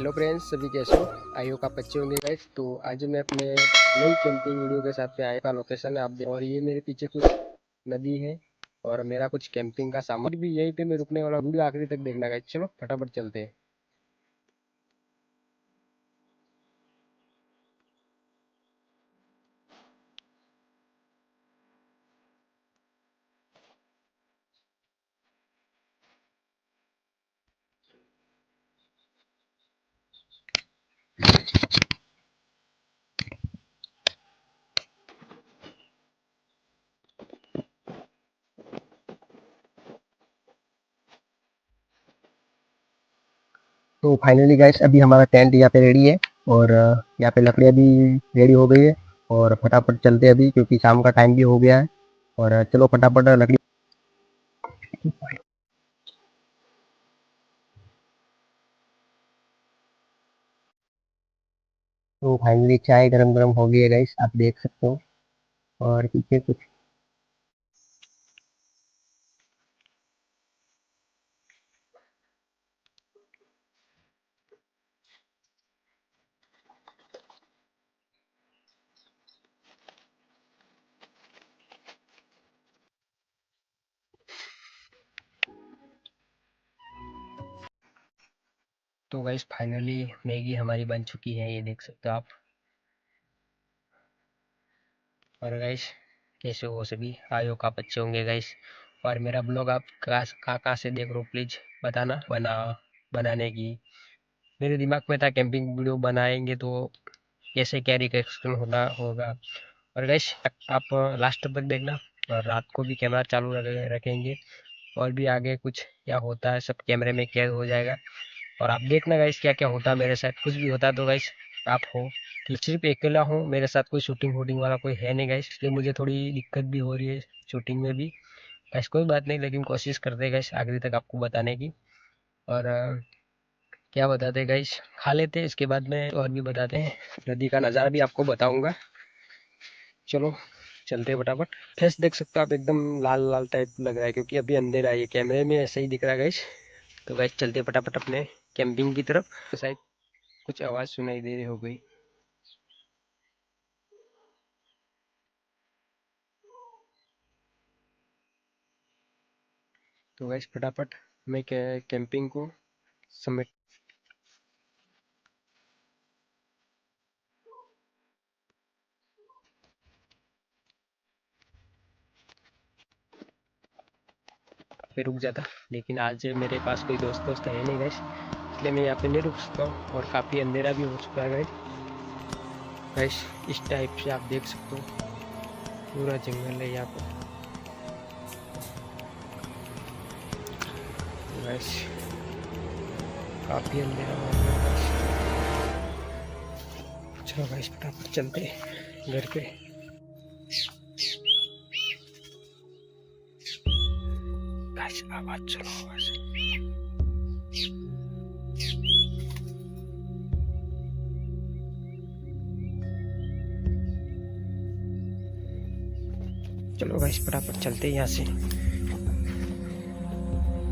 Hello friends, सभी कैसे हो? आई होप आप अच्छे होंगे गाइस। तो आज मैं अपने नई कैंपिंग वीडियो के साथ में आया का लोकेशन है आप और ये मेरे पीछे कुछ नदी है और मेरा कुछ कैंपिंग का सामान भी यहीं पे मैं रुकने वाला। वीडियो आखिरी तक देखना गाइस। चलो फटाफट चलते हैं। तो फाइनली गाइस अभी हमारा टेंट यहाँ पे रेडी है और यहाँ पे लकड़ियाँ भी रेडी हो गई है और फटाफट चलते हैं अभी क्योंकि शाम का टाइम भी हो गया है। और चलो फटाफट लकड़ी। तो फाइनली चाय गरम गरम हो गई है गाइस, आप देख सकते हो। और पीछे कुछ। तो गाइस फाइनली मैगी हमारी बन चुकी है, ये देख सकते हो आप। और गाइस कैसे हो सभी? आई होप आप अच्छे होंगे गाइस। और मेरा ब्लॉग आप कहाँ से देख रहे हो प्लीज बताना। बनाने की मेरे दिमाग में था कैंपिंग वीडियो बनाएंगे तो कैसे क्या रिएक्शन होना होगा। और गाइस आप लास्ट तक देखना और रात को भी कैमरा चालू रखेंगे और भी आगे कुछ क्या होता है सब कैमरे में कैद हो जाएगा। और आप देखना गाइस क्या क्या होता है मेरे साथ। कुछ भी होता है तो गाइस आप हो कि सिर्फ अकेला हूँ, मेरे साथ कोई शूटिंग वूटिंग वाला कोई है नहीं गाइस, इसलिए मुझे थोड़ी दिक्कत भी हो रही है शूटिंग में भी। गाइस कोई बात नहीं, लेकिन कोशिश करते हैं गाइस आखिरी तक आपको बताने की। और क्या बताते हैं गाइस, खा लेते हैं इसके बाद में और भी बताते हैं। नदी का नज़ारा भी आपको बताऊंगा। चलो चलते हैं फटाफट। फेस देख सकते हो आप, एकदम लाल लाल टाइप लग रहा है क्योंकि अभी अंधेरा है। ये कैमरे में ऐसा ही दिख रहा है गाइस। तो गाइस चलते हैं फटाफट अपने कैंपिंग की तरफ। तो शायद कुछ आवाज़ सुनाई दे रही हो गई। तो गाइस फटाफट मैं कैंपिंग को समेट। पे रुक जाता, लेकिन आज मेरे पास कोई दोस्त है नहीं गाइस, इसलिए मैं यहाँ पे नहीं रुक सकता हूँ। और काफ़ी अंधेरा भी हो चुका है गाइस। गाइस इस टाइप से आप देख सकते हो पूरा जंगल है यहाँ पर। तो गाइस काफ़ी अंधेरा हो गया गाइस। चलो गाइस फटाफट चलते हैं घर पे। गाइस आवाज़ सुनो आवाज़। चलो गाइस फटाफट चलते हैं यहाँ से।